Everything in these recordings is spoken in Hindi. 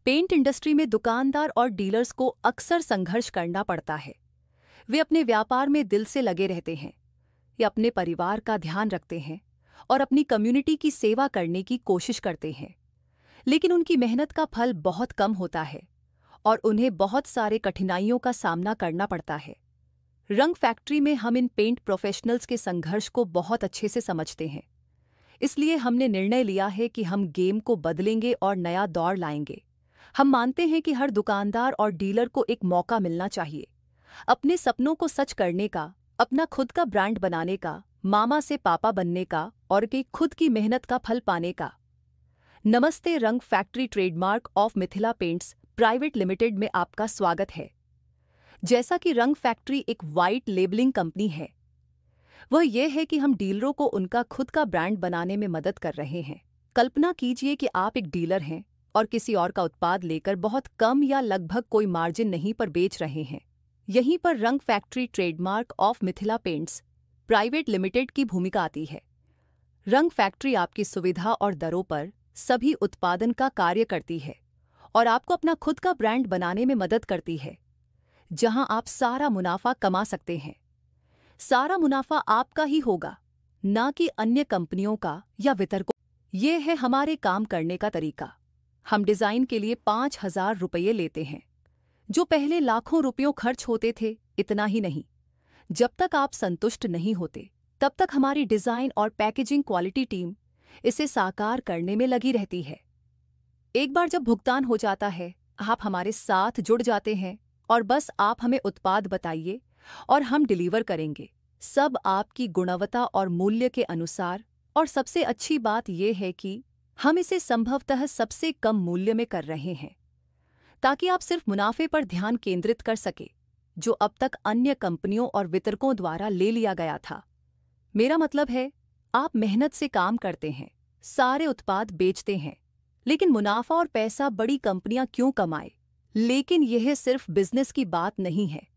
पेंट इंडस्ट्री में दुकानदार और डीलर्स को अक्सर संघर्ष करना पड़ता है। वे अपने व्यापार में दिल से लगे रहते हैं, या अपने परिवार का ध्यान रखते हैं और अपनी कम्युनिटी की सेवा करने की कोशिश करते हैं, लेकिन उनकी मेहनत का फल बहुत कम होता है और उन्हें बहुत सारे कठिनाइयों का सामना करना पड़ता है। रंग फैक्ट्री में हम इन पेंट प्रोफेशनल्स के संघर्ष को बहुत अच्छे से समझते हैं, इसलिए हमने निर्णय लिया है कि हम गेम को बदलेंगे और नया दौर लाएंगे। हम मानते हैं कि हर दुकानदार और डीलर को एक मौका मिलना चाहिए अपने सपनों को सच करने का, अपना खुद का ब्रांड बनाने का, मामा से पापा बनने का और कि खुद की मेहनत का फल पाने का। नमस्ते, रंग factory trademark of Mithila paints private limited में आपका स्वागत है। जैसा कि रंग फैक्ट्री एक वाइट लेबलिंग कंपनी है, वह यह है कि हम डीलरों को उनका खुद का ब्रांड बनाने में मदद कर रहे हैं। कल्पना कीजिए कि आप एक डीलर हैं और किसी और का उत्पाद लेकर बहुत कम या लगभग कोई मार्जिन नहीं पर बेच रहे हैं। यहीं पर रंग factory trademark of Mithila paints private limited की भूमिका आती है। रंग फैक्ट्री आपकी सुविधा और दरों पर सभी उत्पादन का कार्य करती है और आपको अपना खुद का ब्रांड बनाने में मदद करती है, जहां आप सारा मुनाफा कमा सकते हैं। सारा मुनाफा आपका ही होगा, ना कि अन्य कंपनियों का या वितरकों। ये है हमारे काम करने का तरीका। हम डिजाइन के लिए 5,000 रुपये लेते हैं, जो पहले लाखों रुपयों खर्च होते थे। इतना ही नहीं, जब तक आप संतुष्ट नहीं होते तब तक हमारी डिजाइन और पैकेजिंग क्वालिटी टीम इसे साकार करने में लगी रहती है। एक बार जब भुगतान हो जाता है, आप हमारे साथ जुड़ जाते हैं और बस आप हमें उत्पाद बताइए और हम डिलीवर करेंगे, सब आपकी गुणवत्ता और मूल्य के अनुसार। और सबसे अच्छी बात यह है कि हम इसे संभवतः सबसे कम मूल्य में कर रहे हैं, ताकि आप सिर्फ मुनाफे पर ध्यान केंद्रित कर सके, जो अब तक अन्य कंपनियों और वितरकों द्वारा ले लिया गया था। मेरा मतलब है, आप मेहनत से काम करते हैं, सारे उत्पाद बेचते हैं, लेकिन मुनाफा और पैसा बड़ी कंपनियां क्यों कमाए? लेकिन यह सिर्फ बिजनेस की बात नहीं है,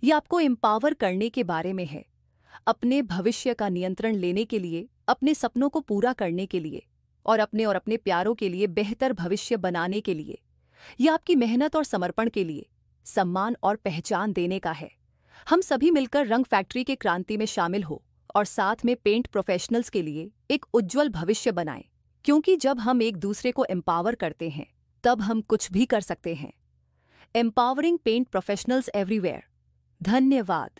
यह आपको एम्पावर करने के बारे में है, अपने भविष्य का नियंत्रण लेने के लिए, अपने सपनों को पूरा करने के लिए और अपने प्यारों के लिए बेहतर भविष्य बनाने के लिए। यह आपकी मेहनत और समर्पण के लिए सम्मान और पहचान देने का है। हम सभी मिलकर रंग फैक्ट्री के क्रांति में शामिल हो और साथ में पेंट प्रोफेशनल्स के लिए एक उज्जवल भविष्य बनाएं, क्योंकि जब हम एक दूसरे को एम्पावर करते हैं, तब हम कुछ भी कर सकते हैं। Empowering paint professionals everywhere. धन्यवाद।